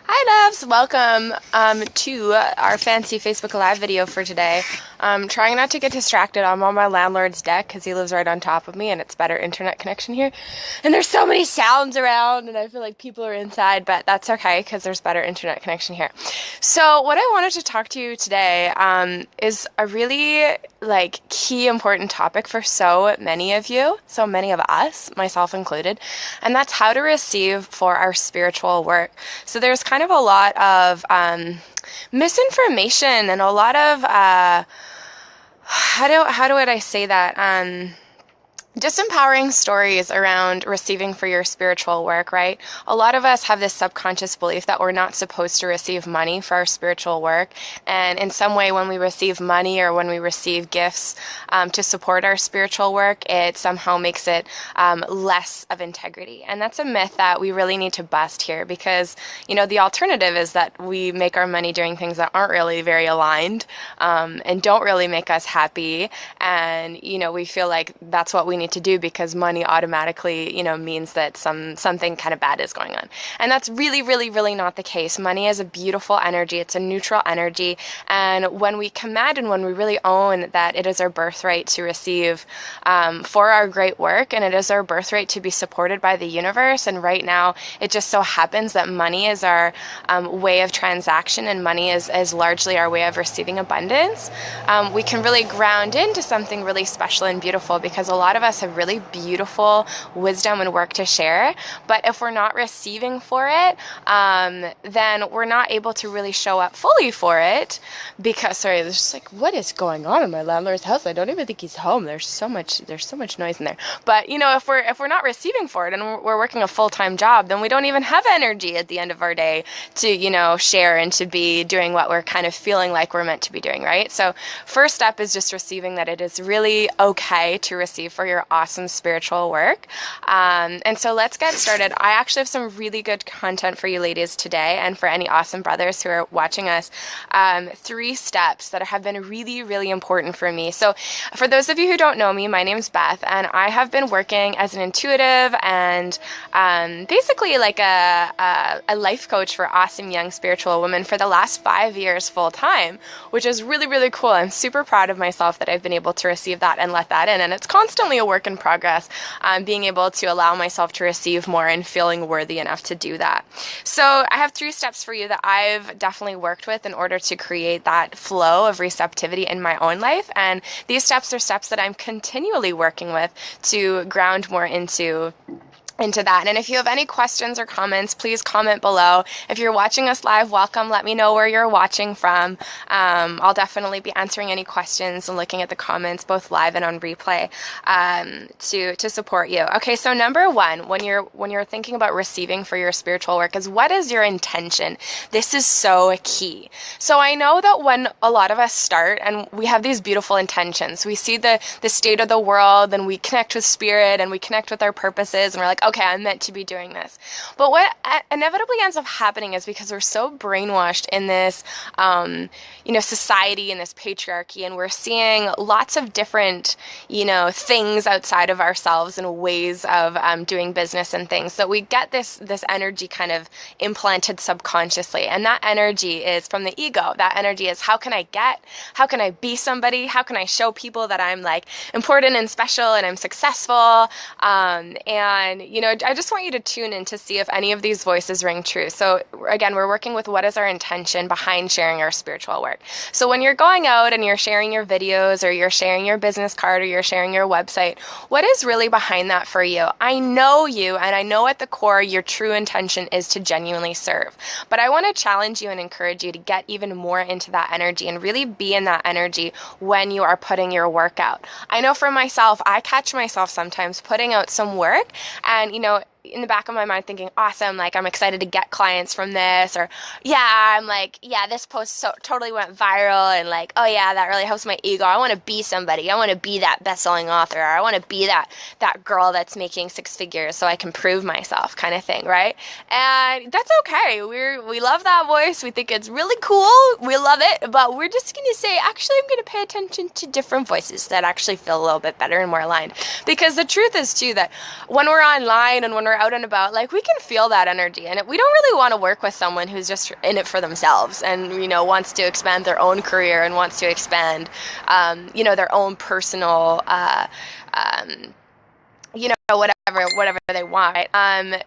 Hi loves, welcome to our fancy Facebook Live video for today. Trying not to get distracted. I'm on my landlord's deck because he lives right on top of me and it's better internet connection here. And there's so many sounds around and I feel like people are inside, but that's okay because there's better internet connection here. So what I wanted to talk to you today is a really key important topic for so many of you, so many of us, myself included, and that's how to receive for our spiritual work. So there's kind of a lot of misinformation and a lot of how do I say that? Disempowering stories around receiving for your spiritual work, right? A lot of us have this subconscious belief that we're not supposed to receive money for our spiritual work. And in some way, when we receive money or when we receive gifts to support our spiritual work, it somehow makes it less of integrity. And that's a myth that we really need to bust here because, the alternative is that we make our money doing things that aren't really very aligned and don't really make us happy. And, we feel like that's what we need to do because money automatically, means that something kind of bad is going on. And that's really, really, really not the case. Money is a beautiful energy. It's a neutral energy. And when we command and when we really own that it is our birthright to receive for our great work, and it is our birthright to be supported by the universe. And right now, it just so happens that money is our way of transaction and money is largely our way of receiving abundance. We can really ground into something really special and beautiful because a lot of us have really beautiful wisdom and work to share, but if we're not receiving for it, then we're not able to really show up fully for it because, sorry, there's just what is going on in my landlord's house? I don't even think he's home. There's so much noise in there. But, if we're not receiving for it and we're working a full-time job, then we don't even have energy at the end of our day to, share and to be doing what we're kind of feeling like we're meant to be doing, right? So first step is just receiving that it is really okay to receive for your awesome spiritual work. And so let's get started. I actually have some really good content for you ladies today and for any awesome brothers who are watching us. 3 steps that have been really, really important for me. So for those of you who don't know me, my name's Beth and I have been working as an intuitive and basically like a life coach for awesome young spiritual women for the last 5 years full time, which is really, really cool. I'm super proud of myself that I've been able to receive that and let that in. And it's constantly a work in progress, being able to allow myself to receive more and feeling worthy enough to do that. So I have 3 steps for you that I've definitely worked with in order to create that flow of receptivity in my own life. And these steps are steps that I'm continually working with to ground more into that. And if you have any questions or comments, please comment below. If you're watching us live, welcome. Let me know where you're watching from. I'll definitely be answering any questions and looking at the comments, both live and on replay, to support you. Okay, so number 1, when you're thinking about receiving for your spiritual work, is what is your intention? This is so key. So I know that when a lot of us start and we have these beautiful intentions, we see the state of the world and we connect with spirit and we connect with our purposes and we're like, okay, I'm meant to be doing this. But what inevitably ends up happening is because we're so brainwashed in this, society and this patriarchy, and we're seeing lots of different, things outside of ourselves and ways of doing business and things. So we get this energy kind of implanted subconsciously, and that energy is from the ego. That energy is how can I be somebody? How can I show people that I'm important and special and I'm successful? I just want you to tune in to see if any of these voices ring true. So again, we're working with what is our intention behind sharing our spiritual work. So when you're going out and you're sharing your videos or you're sharing your business card or you're sharing your website, what is really behind that for you? I know you, and I know at the core your true intention is to genuinely serve. But I want to challenge you and encourage you to get even more into that energy and really be in that energy when you are putting your work out. I know for myself, I catch myself sometimes putting out some work and, in the back of my mind thinking, awesome, I'm excited to get clients from this, or this post totally went viral, and oh yeah, that really helps my ego. I want to be somebody. I want to be that best-selling author, or I want to be that girl that's making 6 figures so I can prove myself, kind of thing, right? And that's okay. We love that voice. We think it's really cool. We love it, but we're just going to say, actually, I'm going to pay attention to different voices that actually feel a little bit better and more aligned. Because the truth is too that when we're online and when we're out and about, like we can feel that energy, and we don't really want to work with someone who's just in it for themselves and, wants to expand their own career and wants to expand, their own personal, whatever they want.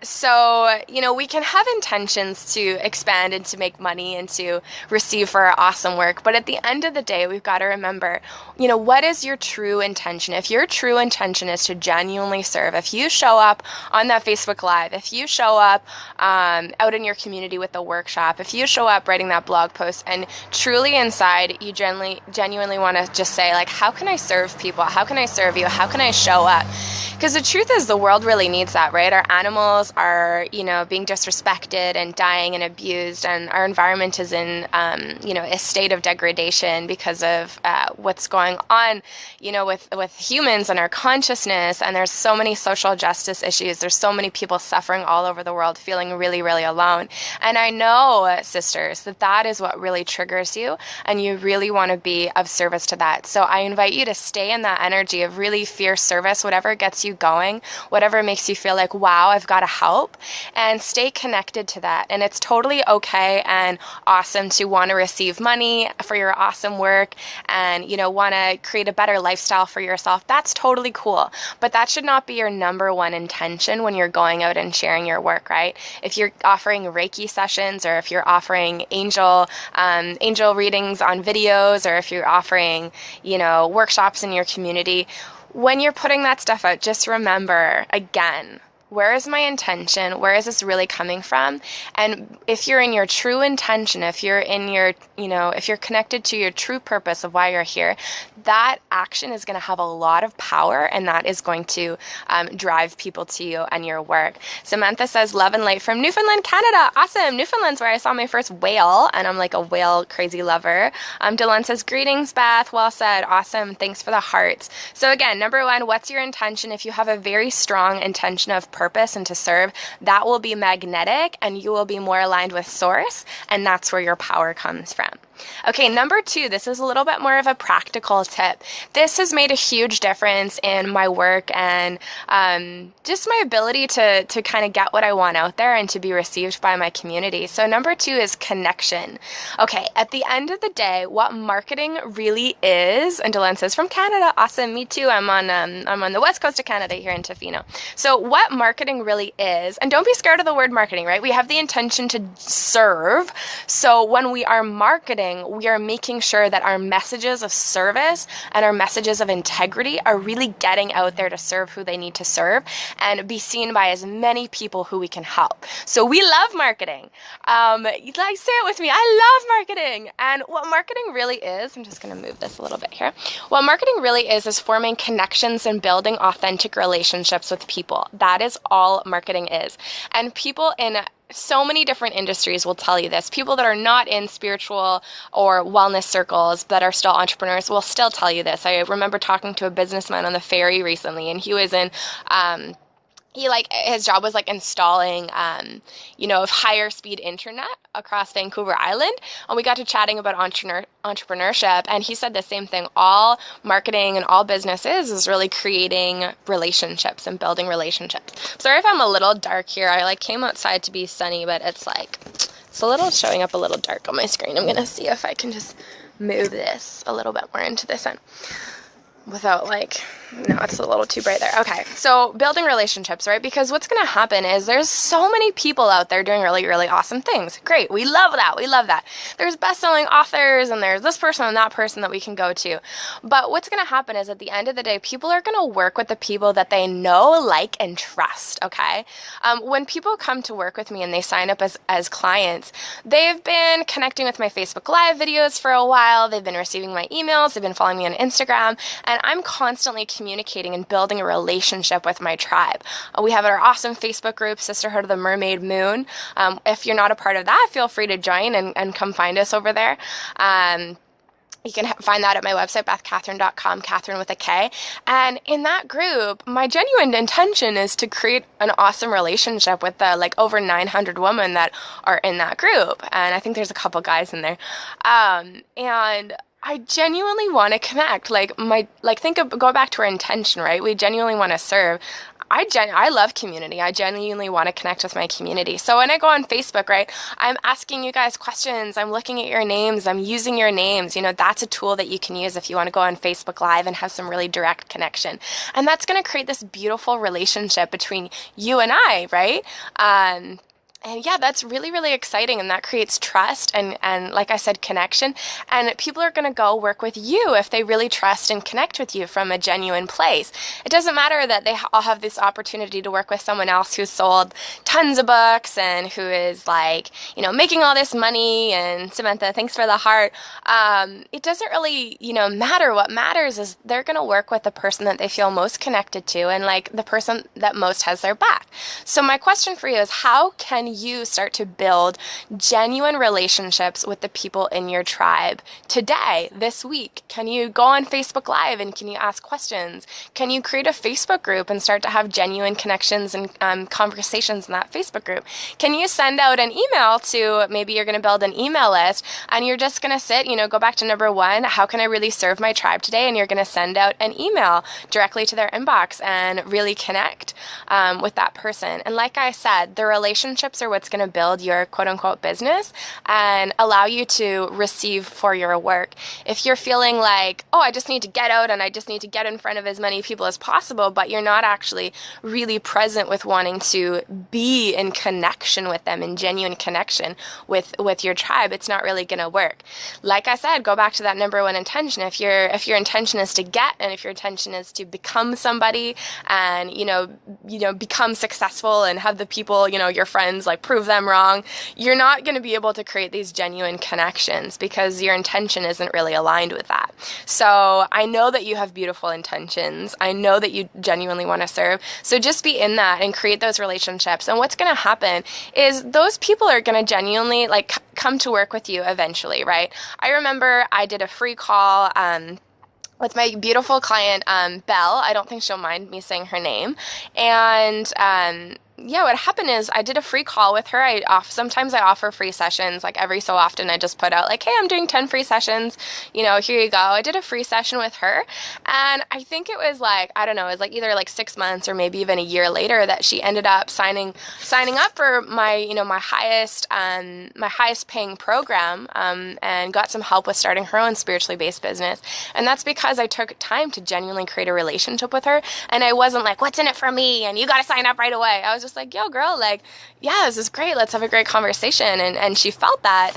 So, we can have intentions to expand and to make money and to receive for our awesome work. But at the end of the day, we've got to remember, what is your true intention? If your true intention is to genuinely serve, if you show up on that Facebook Live, if you show up out in your community with the workshop, if you show up writing that blog post and truly inside you genuinely want to just say, like, how can I serve people? How can I serve you? How can I show up? Because the truth is the world really needs that, right? Our animals are, being disrespected and dying and abused, and our environment is in, a state of degradation because of what's going on, with humans and our consciousness. And there's so many social justice issues. There's so many people suffering all over the world, feeling really, really alone. And I know, sisters, that is what really triggers you, and you really want to be of service to that. So I invite you to stay in that energy of really fierce service, whatever gets you going, whatever makes you feel like, wow, I've got to help, and stay connected to that. And it's totally okay and awesome to want to receive money for your awesome work and, want to create a better lifestyle for yourself. That's totally cool. But that should not be your number one intention when you're going out and sharing your work, right? If you're offering Reiki sessions, or if you're offering angel readings on videos, or if you're offering, workshops in your community, when you're putting that stuff out, just remember, again, where is my intention? Where is this really coming from? And if you're in your true intention, if you're in your, if you're connected to your true purpose of why you're here, that action is going to have a lot of power, and that is going to drive people to you and your work. Samantha says, love and light from Newfoundland, Canada. Awesome. Newfoundland's where I saw my first whale, and I'm like a whale crazy lover. Dylan says, greetings, Beth. Well said. Awesome. Thanks for the hearts. So again, number one, what's your intention? If you have a very strong intention of purpose and to serve, that will be magnetic, and you will be more aligned with source, and that's where your power comes from. Okay, number two, this is a little bit more of a practical tip. This has made a huge difference in my work and just my ability to kind of get what I want out there and to be received by my community. So number two is connection. Okay, at the end of the day, what marketing really is, and Delenn says, from Canada, awesome, me too. I'm on the west coast of Canada here in Tofino. So what marketing really is, and don't be scared of the word marketing, right? We have the intention to serve. So when we are marketing, we are making sure that our messages of service and our messages of integrity are really getting out there to serve who they need to serve and be seen by as many people who we can help. So we love marketing. Say it with me. I love marketing. And what marketing really is, I'm just going to move this a little bit here. What marketing really is forming connections and building authentic relationships with people. That is all marketing is. And people in so many different industries will tell you this. People that are not in spiritual or wellness circles that are still entrepreneurs will still tell you this. I remember talking to a businessman on the ferry recently, and he was in his job was installing higher speed internet across Vancouver Island, and we got to chatting about entrepreneurship, and he said the same thing. All marketing and all business is really creating relationships and building relationships. Sorry if I'm a little dark here. I came outside to be sunny, but it's a little showing up a little dark on my screen. I'm gonna see if I can just move this a little bit more into the sun without no, it's a little too bright there. Okay, so building relationships, right? Because what's going to happen is there's so many people out there doing really, really awesome things. Great, we love that. We love that. There's best-selling authors, and there's this person and that person that we can go to. But what's going to happen is at the end of the day, people are going to work with the people that they know, like, and trust, okay? When people come to work with me and they sign up as clients, they've been connecting with my Facebook Live videos for a while. They've been receiving my emails. They've been following me on Instagram, and I'm constantly communicating and building a relationship with my tribe. We have our awesome Facebook group, Sisterhood of the Mermaid Moon. If you're not a part of that, feel free to join and come find us over there. You can find that at my website, bethkatherine.com, Katherine with a K. And in that group, my genuine intention is to create an awesome relationship with the over 900 women that are in that group. And I think there's a couple guys in there. And I genuinely want to connect. Go back to our intention, right? We genuinely want to serve. I love community. I genuinely want to connect with my community. So when I go on Facebook, right, I'm asking you guys questions. I'm looking at your names. I'm using your names. That's a tool that you can use if you want to go on Facebook Live and have some really direct connection. And that's going to create this beautiful relationship between you and I, right? And yeah, that's really, really exciting. And that creates trust and like I said, connection. And people are going to go work with you if they really trust and connect with you from a genuine place. It doesn't matter that they all have this opportunity to work with someone else who's sold tons of books and who is like, making all this money. And Samantha, thanks for the heart. It doesn't really, matter. What matters is they're going to work with the person that they feel most connected to and like the person that most has their back. So my question for you is, how can you start to build genuine relationships with the people in your tribe today, this week? Can you go on Facebook Live and can you ask questions? Can you create a Facebook group and start to have genuine connections and conversations in that Facebook group? Can you send out an email to, maybe you're going to build an email list and you're just going to sit, go back to number one, how can I really serve my tribe today? And you're going to send out an email directly to their inbox and really connect with that person. And like I said, the relationships are what's going to build your quote unquote business and allow you to receive for your work. If you're feeling like, oh, I just need to get out and I just need to get in front of as many people as possible, but you're not actually really present with wanting to be in connection with them, in genuine connection with your tribe, it's not really going to work. Like I said, go back to that number one intention. If your intention is to get, and if your intention is to become somebody and, become successful and have the people, your friends, like prove them wrong, you're not going to be able to create these genuine connections because your intention isn't really aligned with that. So I know that you have beautiful intentions. I know that you genuinely want to serve. So just be in that and create those relationships. And what's going to happen is those people are going to genuinely like come to work with you eventually, right? I remember I did a free call, with my beautiful client, Belle. I don't think she'll mind me saying her name. And what happened is I did a free call with her. Sometimes I offer free sessions, like every so often I just put out like, hey, I'm doing 10 free sessions, here you go. I did a free session with her. And I think it was like, I don't know, it was like either like 6 months or maybe even a year later that she ended up signing up for my, my highest paying program, and got some help with starting her own spiritually based business. And that's because I took time to genuinely create a relationship with her. And I wasn't like, what's in it for me? And you got to sign up right away. I was just like, yo, girl, like, yeah, this is great. Let's have a great conversation. And she felt that,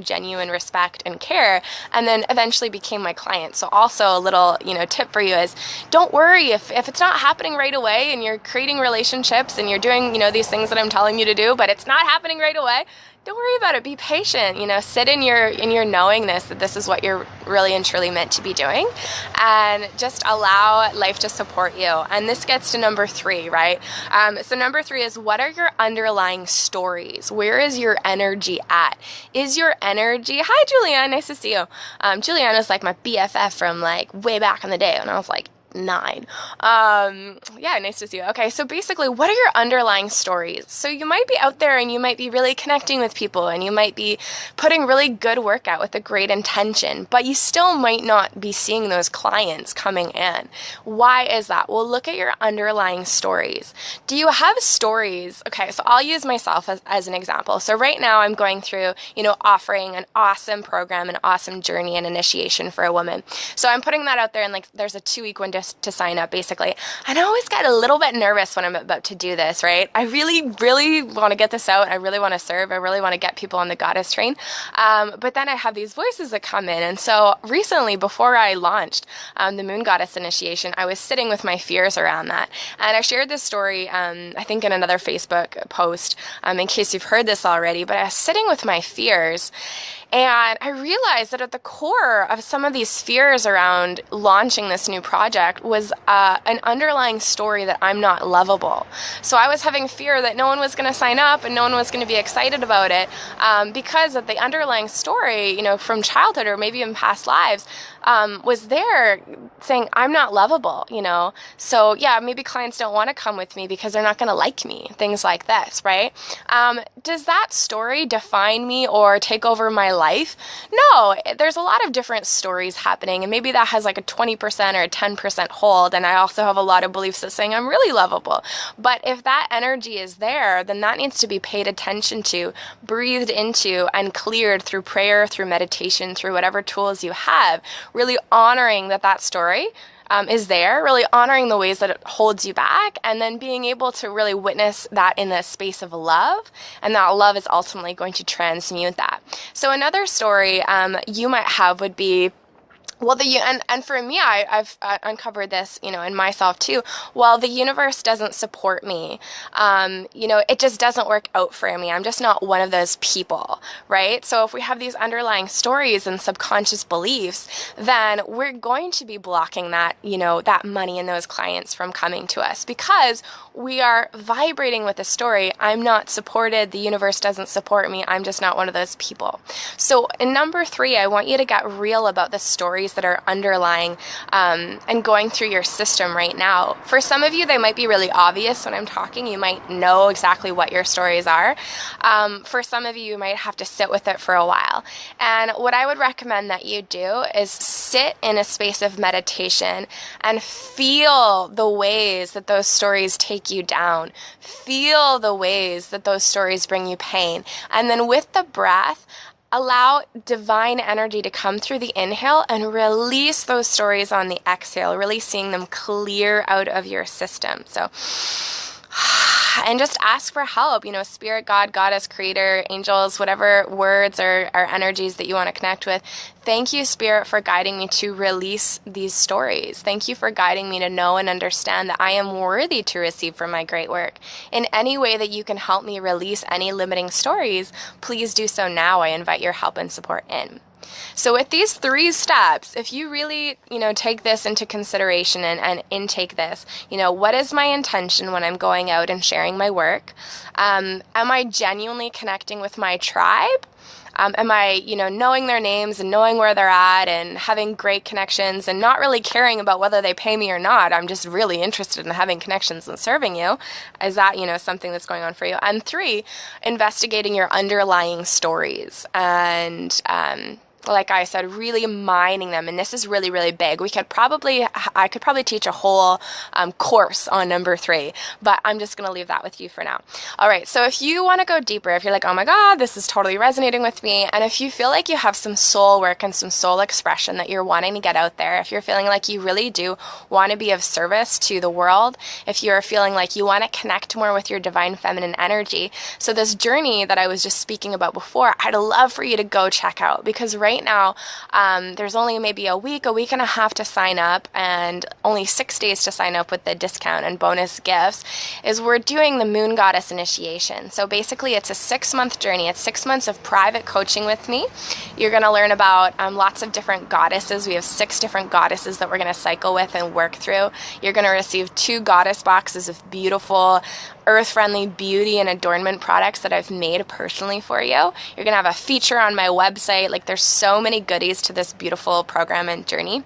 genuine respect and care, and then eventually became my client. So also a little, tip for you is don't worry if it's not happening right away and you're creating relationships and you're doing, these things that I'm telling you to do, but it's not happening right away. Don't worry about it. Be patient. Sit in your knowingness that this is what you're really and truly meant to be doing, and just allow life to support you. And this gets to number 3, right? So number 3 is, what are your underlying stories? Where is your energy at? Is your energy? Hi, Julianne. Nice to see you. Julianne is like my BFF from like way back in the day when I was like 9. Nice to see you. Okay, so basically, what are your underlying stories? So you might be out there and you might be really connecting with people and you might be putting really good work out with a great intention, but you still might not be seeing those clients coming in. Why is that? Well, look at your underlying stories. Do you have stories? Okay, so I'll use myself as an example. So right now I'm going through, offering an awesome program, an awesome journey and initiation for a woman. So I'm putting that out there, and like there's a 2-week window to sign up, basically. And I always get a little bit nervous when I'm about to do this, right? I really, really want to get this out. I really want to serve. I really want to get people on the goddess train. But then I have these voices that come in. And so recently, before I launched the Moon Goddess Initiation, I was sitting with my fears around that. And I shared this story, I think in another Facebook post, in case you've heard this already, but I was sitting with my fears. And I realized that at the core of some of these fears around launching this new project was an underlying story that I'm not lovable. So I was having fear that no one was going to sign up and no one was going to be excited about it, because of the underlying story, from childhood or maybe in past lives, was there saying I'm not lovable, So yeah, maybe clients don't want to come with me because they're not going to like me, things like this, right? Does that story define me or take over my life? No, there's a lot of different stories happening, and maybe that has like a 20% or a 10% 100% hold. And I also have a lot of beliefs that saying I'm really lovable. But if that energy is there, then that needs to be paid attention to, breathed into, and cleared through prayer, through meditation, through whatever tools you have, really honoring that story is there, really honoring the ways that it holds you back, and then being able to really witness that in the space of love, and that love is ultimately going to transmute that. So another story you might have would be, well, and for me, I've uncovered this, in myself too. Well, the universe doesn't support me. It just doesn't work out for me. I'm just not one of those people, right? So if we have these underlying stories and subconscious beliefs, then we're going to be blocking that, that money and those clients from coming to us, because we are vibrating with a story. I'm not supported. The universe doesn't support me. I'm just not one of those people. So in number 3, I want you to get real about the stories that are underlying and going through your system right now. For some of you, they might be really obvious when I'm talking. You might know exactly what your stories are. For some of you, you might have to sit with it for a while. And what I would recommend that you do is sit in a space of meditation and feel the ways that those stories take you down. Feel the ways that those stories bring you pain. And then with the breath, allow divine energy to come through the inhale and release those stories on the exhale, really seeing them clear out of your system. So, and just ask for help, spirit, God, goddess, creator, angels, whatever words or energies that you want to connect with. Thank you, Spirit, for guiding me to release these stories. Thank you for guiding me to know and understand that I am worthy to receive from my great work. In any way that you can help me release any limiting stories, please do so now. I invite your help and support in. So with these 3 steps, if you really, take this into consideration and intake this, what is my intention when I'm going out and sharing my work? Am I genuinely connecting with my tribe? Am I, knowing their names and knowing where they're at and having great connections and not really caring about whether they pay me or not? I'm just really interested in having connections and serving you. Is that, something that's going on for you? And 3, investigating your underlying stories and, like I said, really mining them. And this is really, really big. I could probably teach a whole course on number 3, but I'm just going to leave that with you for now. All right. So if you want to go deeper, if you're like, oh my God, this is totally resonating with me. And if you feel like you have some soul work and some soul expression that you're wanting to get out there, if you're feeling like you really do want to be of service to the world, if you're feeling like you want to connect more with your divine feminine energy. So this journey that I was just speaking about before, I'd love for you to go check out, because right now, there's only maybe a week and a half to sign up, and only 6 days to sign up with the discount and bonus gifts, is we're doing the Moon Goddess Initiation. So basically, it's a 6-month journey. It's 6 months of private coaching with me. You're going to learn about lots of different goddesses. We have 6 different goddesses that we're going to cycle with and work through. You're going to receive 2 goddess boxes of beautiful, earth-friendly beauty and adornment products that I've made personally for you. You're going to have a feature on my website. Like, there's so many goodies to this beautiful program and journey.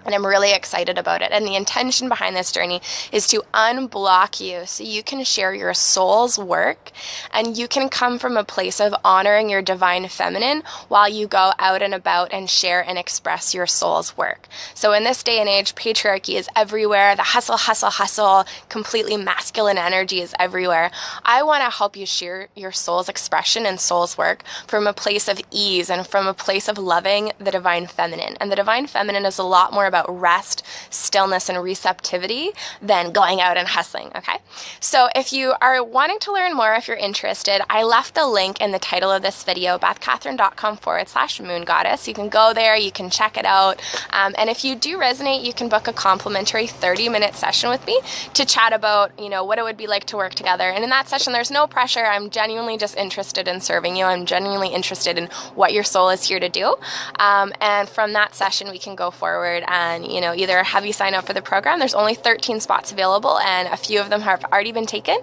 And I'm really excited about it. And the intention behind this journey is to unblock you so you can share your soul's work, and you can come from a place of honoring your divine feminine while you go out and about and share and express your soul's work. So in this day and age, patriarchy is everywhere. The hustle, completely masculine energy is everywhere. I want to help you share your soul's expression and soul's work from a place of ease and from a place of loving the divine feminine. And the divine feminine is a lot more about rest, stillness, and receptivity than going out and hustling, okay? So if you are wanting to learn more, if you're interested, I left the link in the title of this video, bethkatherine.com/moongoddess. You can go there, you can check it out, and if you do resonate, you can book a complimentary 30-minute session with me to chat about, what it would be like to work together. And in that session, there's no pressure. I'm genuinely just interested in serving you. I'm genuinely interested in what your soul is here to do. And from that session, we can go forward and, either have you sign up for the program. There's only 13 spots available, and a few of them have already been taken.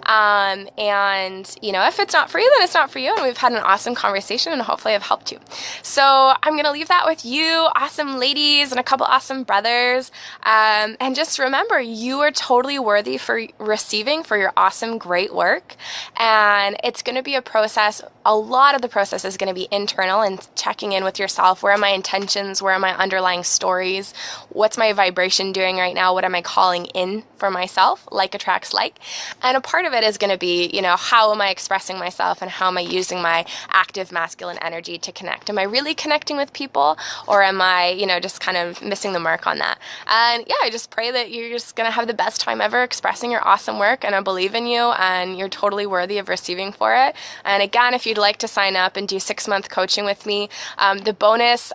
And, if it's not for you, then it's not for you. And we've had an awesome conversation, and hopefully I've helped you. So I'm going to leave that with you, awesome ladies and a couple awesome brothers. And just remember, you are totally worthy for receiving for your awesome, great work. And it's going to be a process. A lot of the process is going to be internal and checking in with yourself. Where are my intentions? Where are my underlying stories? is what's my vibration doing right now? What am I calling in for myself? Like attracts like. And a part of it is going to be, how am I expressing myself and how am I using my active masculine energy to connect? Am I really connecting with people, or am I, just kind of missing the mark on that? And yeah, I just pray that you're just going to have the best time ever expressing your awesome work, and I believe in you and you're totally worthy of receiving for it. And again, if you'd like to sign up and do 6-month coaching with me, the bonus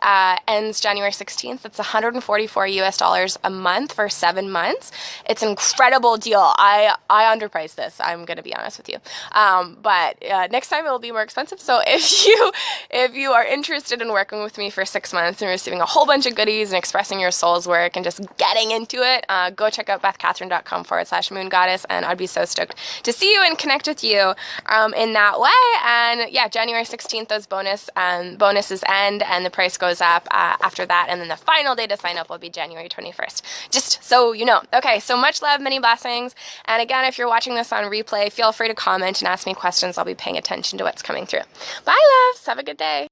ends January 16th. It's $144 US a month for 7 months. It's an incredible deal. I underpriced this. I'm going to be honest with you. But next time it'll be more expensive. So if you are interested in working with me for 6 months and receiving a whole bunch of goodies and expressing your soul's work and just getting into it, go check out bethkatherine.com/moongoddess, and I'd be so stoked to see you and connect with you in that way. And yeah, January 16th, those bonuses end, and the price goes up after that. And then the final day to sign up will be January 21st. Just so you know. Okay, so much love, many blessings. And again, if you're watching this on replay, feel free to comment and ask me questions. I'll be paying attention to what's coming through. Bye, loves. Have a good day.